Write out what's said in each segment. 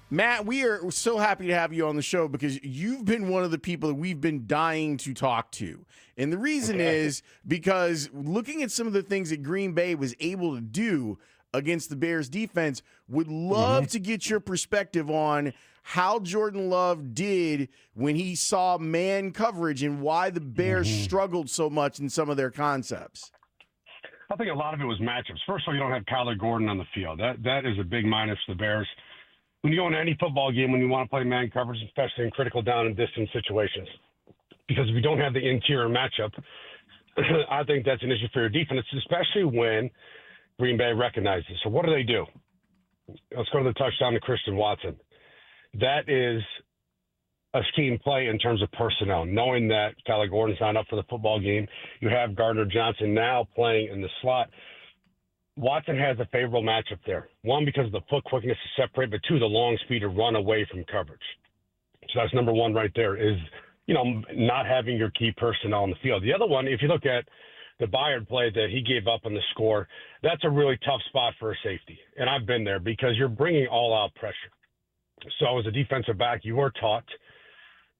Matt, we are so happy to have you on the show because you've been one of the people that we've been dying to talk to. And the reason is because looking at some of the things that Green Bay was able to do against the Bears defense, would love to get your perspective on how Jordan Love did when he saw man coverage and why the Bears struggled so much in some of their concepts. I think a lot of it was matchups. First of all, you don't have Kyler Gordon on the field. That is a big minus for the Bears. When you go into any football game, when you want to play man coverage, especially in critical down and distance situations, because if you don't have the interior matchup, I think that's an issue for your defense, especially when Green Bay recognizes. So what do? Let's go to the touchdown to Christian Watson. That is a scheme play in terms of personnel, knowing that Kyler Gordon's not up for the football game. You have Gardner Johnson now playing in the slot. Watson has a favorable matchup there. One, because of the foot quickness to separate, but two, the long speed to run away from coverage. So that's number one right there is, not having your key personnel on the field. The other one, if you look at the Bayard play that he gave up on the score, that's a really tough spot for a safety. And I've been there because you're bringing all-out pressure. So as a defensive back, you are taught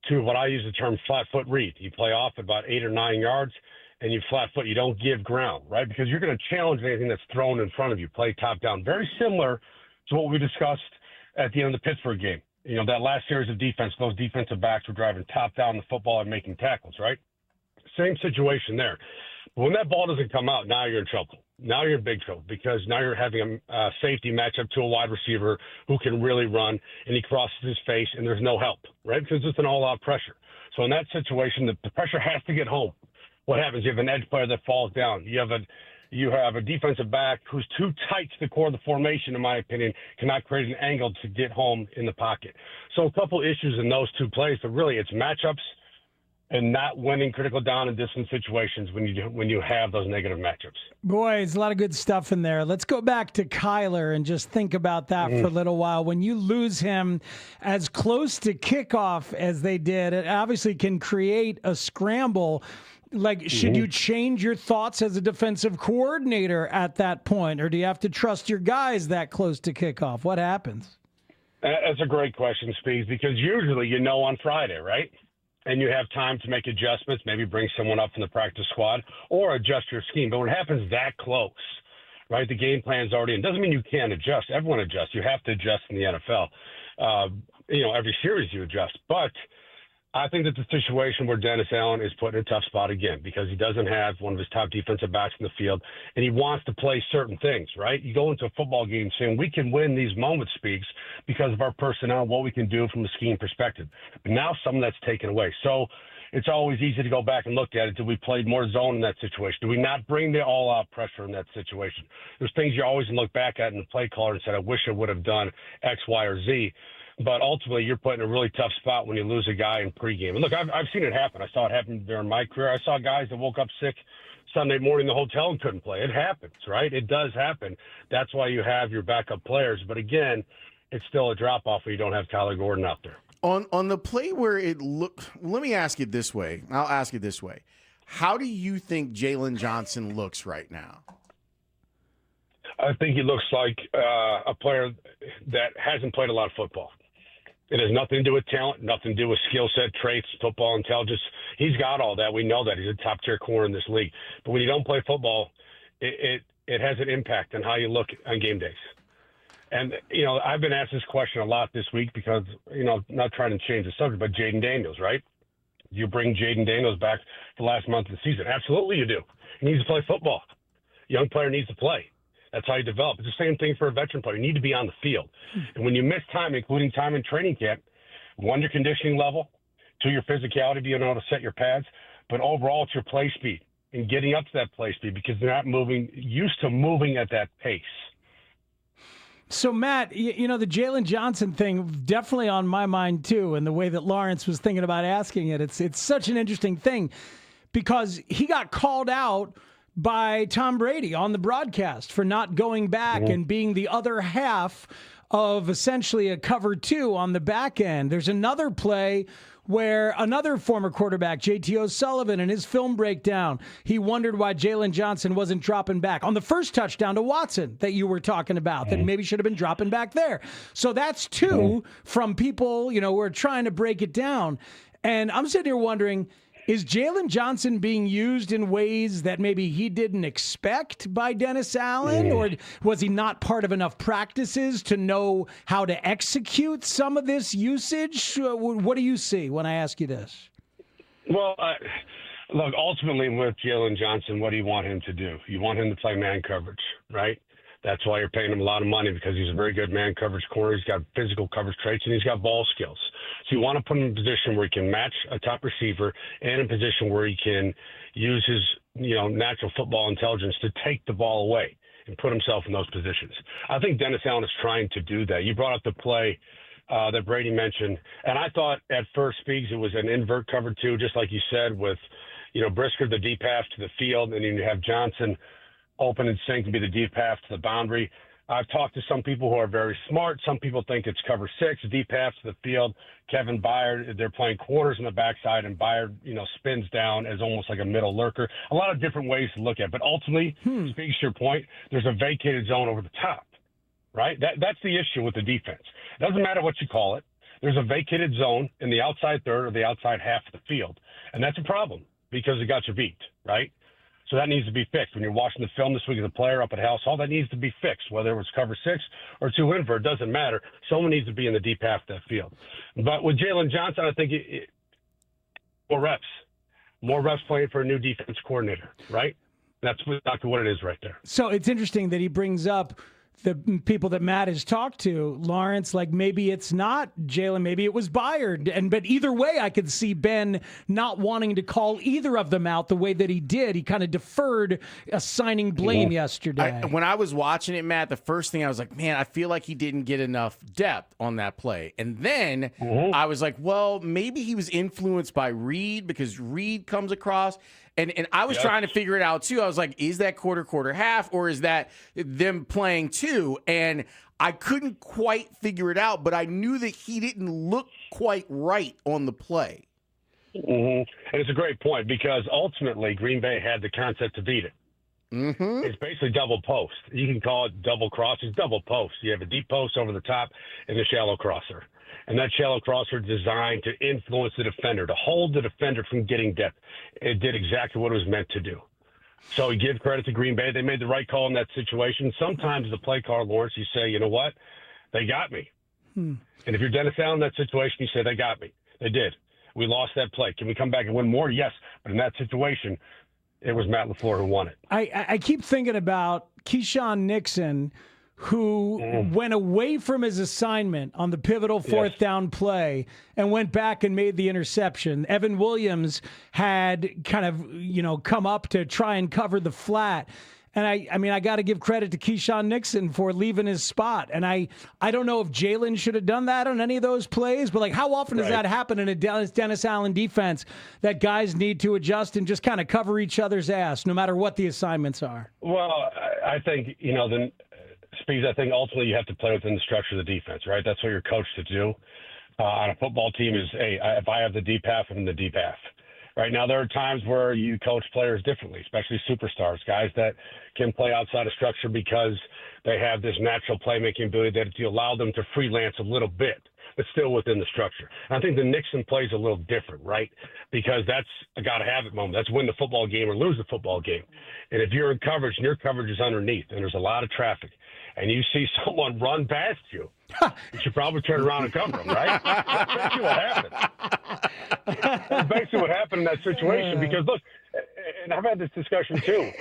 to what I use the term flat foot read. You play off about 8 or 9 yards, and you flat foot. You don't give ground, right? Because you're going to challenge anything that's thrown in front of you. Play top down. Very similar to what we discussed at the end of the Pittsburgh game. That last series of defense, those defensive backs were driving top down the football and making tackles, right? Same situation there. When that ball doesn't come out, now you're in trouble. Now you're in big trouble because now you're having a safety matchup to a wide receiver who can really run, and he crosses his face, and there's no help, right? Because it's an all-out pressure. So in that situation, the pressure has to get home. What happens? You have an edge player that falls down. You have a defensive back who's too tight to the core of the formation, in my opinion, cannot create an angle to get home in the pocket. So a couple issues in those two plays, but really it's matchups and not winning critical down and distance situations when you have those negative matchups. Boy, there's a lot of good stuff in there. Let's go back to Kyler and just think about that for a little while. When you lose him as close to kickoff as they did, it obviously can create a scramble. Like, should you change your thoughts as a defensive coordinator at that point, or do you have to trust your guys that close to kickoff? What happens? That's a great question, Speeds, because usually on Friday, right? And you have time to make adjustments, maybe bring someone up from the practice squad or adjust your scheme. But when it happens that close, right, the game plan's already in. Doesn't mean you can't adjust. Everyone adjusts. You have to adjust in the NFL. Every series you adjust. But I think that the situation where Dennis Allen is put in a tough spot again because he doesn't have one of his top defensive backs in the field, and he wants to play certain things, right? You go into a football game saying we can win these moments, Speaks, because of our personnel, what we can do from a scheme perspective. But now some of that's taken away. So it's always easy to go back and look at it. Did we play more zone in that situation? Do we not bring the all-out pressure in that situation? There's things you always look back at in the play caller and said, I wish I would have done X, Y, or Z. But ultimately, you're put in a really tough spot when you lose a guy in pregame. And look, I've seen it happen. I saw it happen during my career. I saw guys that woke up sick Sunday morning in the hotel and couldn't play. It happens, right? It does happen. That's why you have your backup players. But again, it's still a drop-off when you don't have Kyler Gordon out there. On the play where it looked, let me ask it this way. I'll ask it this way. How do you think Jaylen Johnson looks right now? I think he looks like a player that hasn't played a lot of football. It has nothing to do with talent, nothing to do with skill set, traits, football intelligence. He's got all that. We know that. He's a top-tier corner in this league. But when you don't play football, it has an impact on how you look on game days. And, I've been asked this question a lot this week because, not trying to change the subject, but Jaden Daniels, right? You bring Jaden Daniels back the last month of the season. Absolutely you do. He needs to play football. Young player needs to play. That's how you develop. It's the same thing for a veteran player. You need to be on the field. And when you miss time, including time in training camp, one, your conditioning level, two, your physicality, being able to set your pads, but overall, it's your play speed and getting up to that play speed because they're not used to moving at that pace. So, Matt, the Jaylen Johnson thing definitely on my mind, too, and the way that Lawrence was thinking about asking it. It's such an interesting thing because he got called out by Tom Brady on the broadcast for not going back and being the other half of essentially a cover 2 on the back end. There's another play where another former quarterback, J.T. O'Sullivan, in his film breakdown, he wondered why Jaylen Johnson wasn't dropping back on the first touchdown to Watson that you were talking about, that maybe should have been dropping back there. So that's 2 from people, who are trying to break it down. And I'm sitting here wondering, is Jaylen Johnson being used in ways that maybe he didn't expect by Dennis Allen? Or was he not part of enough practices to know how to execute some of this usage? What do you see when I ask you this? Well, look, ultimately with Jaylen Johnson, what do you want him to do? You want him to play man coverage, right? That's why you're paying him a lot of money, because he's a very good man coverage corner. He's got physical coverage traits, and he's got ball skills. So you want to put him in a position where he can match a top receiver, and in a position where he can use his natural football intelligence to take the ball away and put himself in those positions. I think Dennis Allen is trying to do that. You brought up the play that Brady mentioned, and I thought at first, Speaks, it was an invert cover 2, just like you said, with Brisker, the deep pass to the field, and then you have Johnson open and sink and be the deep pass to the boundary. I've talked to some people who are very smart. Some people think it's cover 6, deep pass to the field. Kevin Byard, they're playing quarters on the backside, and Byard, spins down as almost like a middle lurker. A lot of different ways to look at it. But ultimately, speaks to your point, there's a vacated zone over the top, right? That's the issue with the defense. It doesn't matter what you call it. There's a vacated zone in the outside third or the outside half of the field. And that's a problem because it got you beat, right? So that needs to be fixed. When you're watching the film this week as a player up at Haugh, that needs to be fixed, whether it was cover 6 or 2 invert, it doesn't matter. Someone needs to be in the deep half of that field. But with Jaylen Johnson, I think more reps playing for a new defense coordinator, right? That's exactly what it is right there. So it's interesting that he brings up the people that Matt has talked to, Lawrence, like maybe it's not Jaylen, maybe it was Byard. But either way, I could see Ben not wanting to call either of them out the way that he did. He kind of deferred assigning blame yesterday. When I was watching it, Matt, the first thing I was like, man, I feel like he didn't get enough depth on that play. And then I was like, well, maybe he was influenced by Reed, because Reed comes across. And I was trying to figure it out, too. I was like, is that quarter, half, or is that them playing 2? And I couldn't quite figure it out, but I knew that he didn't look quite right on the play. And it's a great point, because ultimately Green Bay had the concept to beat it. It's basically double post. You can call it double cross. It's double post. You have a deep post over the top and a shallow crosser. And that shallow crosser is designed to influence the defender, to hold the defender from getting depth. It did exactly what it was meant to do. So you give credit to Green Bay. They made the right call in that situation. Sometimes the play call, Lawrence, you say, you know what? They got me. And if you're Dennis Allen in that situation, you say, they got me. They did. We lost that play. Can we come back and win more? Yes. But in that situation, it was Matt LaFleur who won it. I keep thinking about Keyshawn Nixon, who went away from his assignment on the pivotal fourth down play and went back and made the interception. Evan Williams had kind of, come up to try and cover the flat. And I got to give credit to Keyshawn Nixon for leaving his spot. And I don't know if Jaylen should have done that on any of those plays, but how often does that happen in a Dennis Allen defense, that guys need to adjust and just kind of cover each other's ass no matter what the assignments are? Well, I think, Speeds, I think ultimately you have to play within the structure of the defense, right? That's what you're coached to do. On a football team is, hey, if I have the deep half, I'm in the deep half. Right now, there are times where you coach players differently, especially superstars, guys that can play outside of structure because they have this natural playmaking ability that you allow them to freelance a little bit, but still within the structure. And I think the Nixon plays a little different, right? Because that's a got-to-have-it moment. That's win the football game or lose the football game. And if you're in coverage and your coverage is underneath and there's a lot of traffic and you see someone run past you, you should probably turn around and cover them, right? That's basically what happened. That's basically what happened in that situation because, look, and I've had this discussion too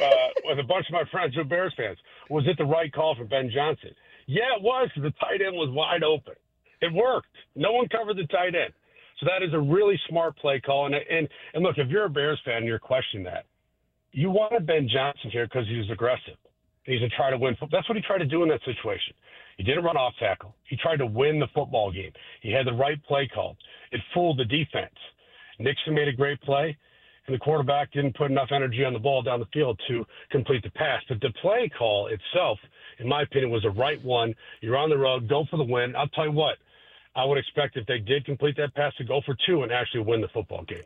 with a bunch of my friends who are Bears fans. Was it the right call for Ben Johnson? Yeah, it was, because the tight end was wide open. It worked. No one covered the tight end. So that is a really smart play call. And look, if you're a Bears fan and you're questioning that, you wanted Ben Johnson here because he was aggressive. He's going to try to win. That's what he tried to do in that situation. He didn't run off tackle. He tried to win the football game. He had the right play called. It fooled the defense. Nixon made a great play. and the quarterback didn't put enough energy on the ball down the field to complete the pass. But the play call itself, in my opinion, was the right one. You're on the road, go for the win. I'll tell you what, I would expect if they did complete that pass to go for 2 and actually win the football game.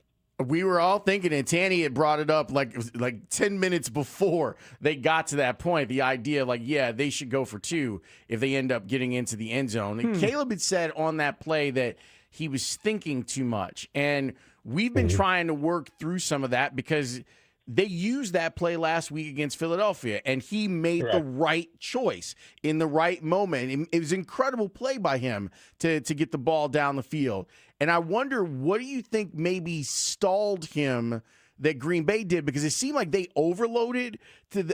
We were all thinking, and Tanny had brought it up like 10 minutes before they got to that point. The idea, they should go for 2 if they end up getting into the end zone. And Caleb had said on that play that he was thinking too much. And we've been trying to work through some of that because they used that play last week against Philadelphia, and he made the right choice in the right moment. It was an incredible play by him to get the ball down the field. And I wonder, what do you think maybe stalled him that Green Bay did? Because it seemed like they overloaded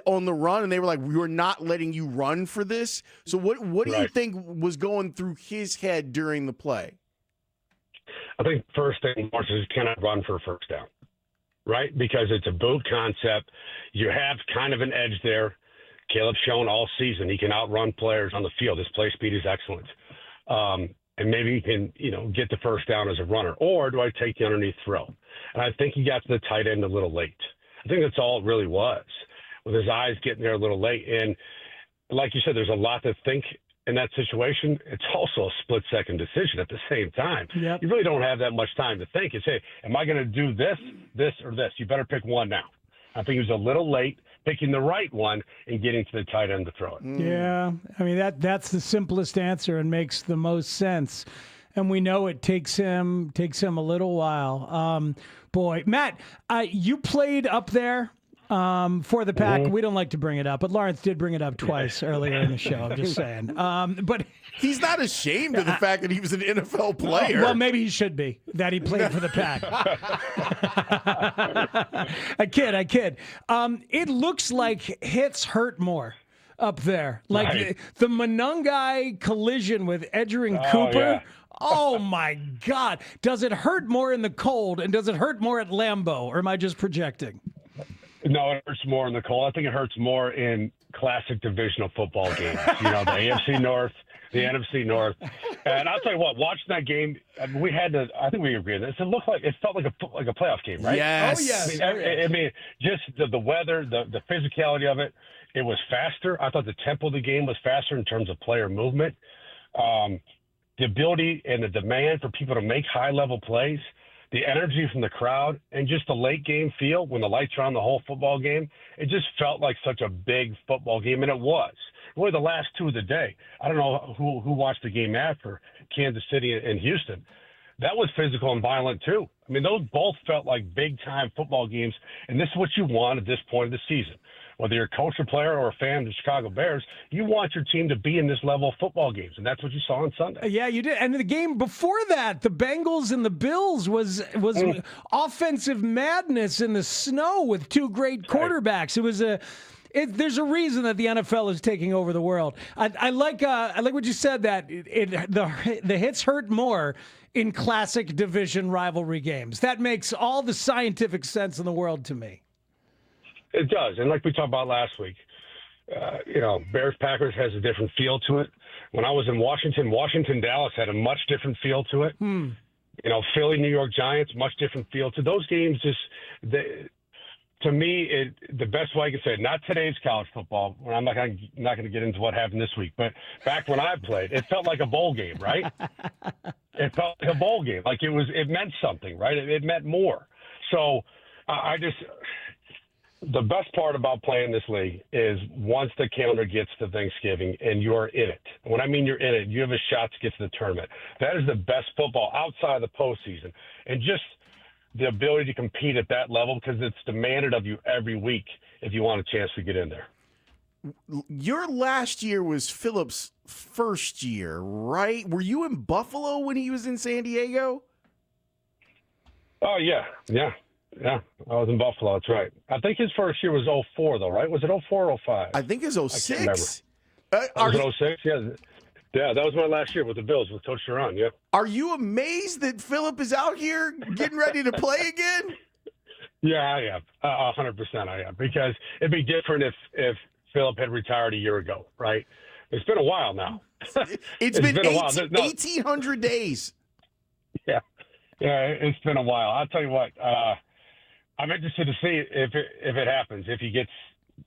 on the run, and they were like, we're not letting you run for this. So what do you think was going through his head during the play? I think first thing, Marsh, is cannot run for a first down, right? Because it's a boot concept. You have kind of an edge there. Caleb's shown all season he can outrun players on the field. His play speed is excellent. And maybe he can, get the first down as a runner. Or do I take the underneath throw? And I think he got to the tight end a little late. I think that's all it really was, with his eyes getting there a little late. And like you said, there's a lot to think in that situation. It's also a split-second decision at the same time. Yep. You really don't have that much time to think. It's, hey, am I going to do this, or this? You better pick one now. I think he was a little late picking the right one and getting to the tight end to throw it. Yeah, I mean, that's the simplest answer and makes the most sense. And we know it takes him a little while. Boy, Matt, you played up there for the Pack. We don't like to bring it up, but Lawrence did bring it up twice earlier in the show. I'm just saying. But he's not ashamed of the fact that he was an NFL player. Well, maybe he should be, that he played for the Pack. I kid. It looks like hits hurt more up there. Like the Monungai collision with Edgerrin Cooper. Yeah. Oh, my God. Does it hurt more in the cold, and does it hurt more at Lambeau, or am I just projecting? No, it hurts more in the cold. I think it hurts more in classic divisional football games. The AFC North, the NFC North. And I'll tell you what, watching that game, we had to. I think we agreed. It felt like a playoff game, right? Yes. Oh yes. I mean, just the weather, the physicality of it. It was faster. I thought the tempo of the game was faster in terms of player movement. The ability and the demand for people to make high-level plays, the energy from the crowd, and just the late game feel when the lights are on the whole football game. It just felt like such a big football game, and it was. Really, the last 2 of the day. I don't know who watched the game after, Kansas City and Houston. That was physical and violent, too. I mean, those both felt like big-time football games, and this is what you want at this point of the season. Whether you're a coach or player or a fan of the Chicago Bears, you want your team to be in this level of football games, and that's what you saw on Sunday. Yeah, you did. And the game before that, the Bengals and the Bills was offensive madness in the snow with 2 great quarterbacks. It was there's a reason that the NFL is taking over the world. I like what you said, that the hits hurt more in classic division rivalry games. That makes all the scientific sense in the world to me. It does. And like we talked about last week, Bears-Packers has a different feel to it. When I was in Washington-Dallas had a much different feel to it. Philly-New York Giants, much different feel to those games. To me, the best way I can say it, not today's college football. I'm not going to get into what happened this week, but back when I played, it felt like a bowl game, right? It felt like a bowl game. Like it meant something, right? It meant more. So the best part about playing this league is once the calendar gets to Thanksgiving and you're in it. When I mean you're in it, you have a shot to get to the tournament. That is the best football outside of the postseason. And just the ability to compete at that level, because it's demanded of you every week if you want a chance to get in there. Your last year was Philip's first year, right? Were you in Buffalo when he was in San Diego? Oh, yeah. I was in Buffalo. That's right. I think his first year was 2004, though, right? Was it 2004 or 2005? I think it's 2006. Was it 2006? Yeah, that was my last year with the Bills with Coach Sharon, yeah. Are you amazed that Philip is out here getting ready to play again? Yeah, I am. 100% I am. Because it'd be different if Philip had retired a year ago, right? It's been a while now. It's been 1,800 days. Yeah, it's been a while. I'll tell you what, I'm interested to see if it happens.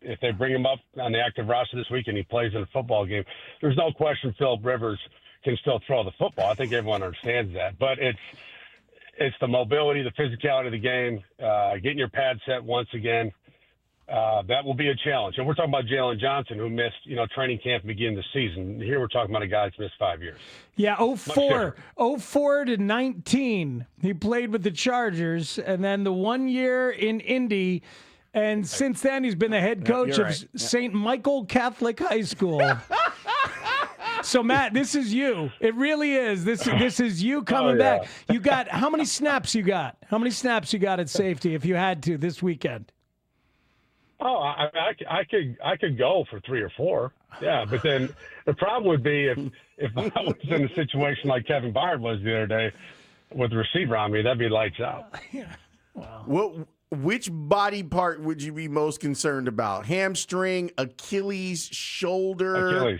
If they bring him up on the active roster this week and he plays in a football game, there's no question Philip Rivers can still throw the football. I think everyone understands that. But it's the mobility, the physicality of the game, getting your pad set once again. That will be a challenge. And we're talking about Jaylen Johnson, who missed, training camp beginning the season. Here we're talking about a guy that's missed 5 years. Yeah, 04 to 19. He played with the Chargers, and then the 1 year in Indy. And since then, he's been the head coach of St. Michael Catholic High School. So, Matt, this is you. It really is. This is you coming back. You got how many snaps you got? How many snaps you got at safety if you had to this weekend? Oh, I could go for 3 or 4. Yeah, but then the problem would be if I was in a situation like Kevin Byard was the other day with the receiver on me, that'd be lights out. Yeah. Wow. Which body part would you be most concerned about? Hamstring, Achilles, shoulder?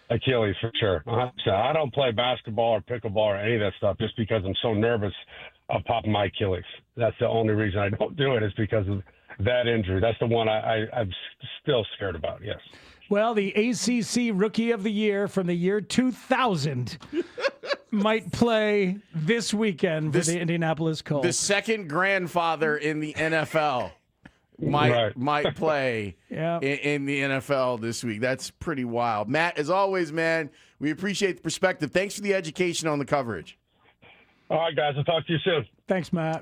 Achilles for sure. So I don't play basketball or pickleball or any of that stuff just because I'm so nervous of popping my Achilles. That's the only reason I don't do it is because of that injury. That's the one I'm still scared about, yes. Well, the ACC Rookie of the Year from the year 2000 might play this weekend for the Indianapolis Colts. The second grandfather in the NFL might play in the NFL this week. That's pretty wild. Matt, as always, man, we appreciate the perspective. Thanks for the education on the coverage. All right, guys. I'll talk to you soon. Thanks, Matt.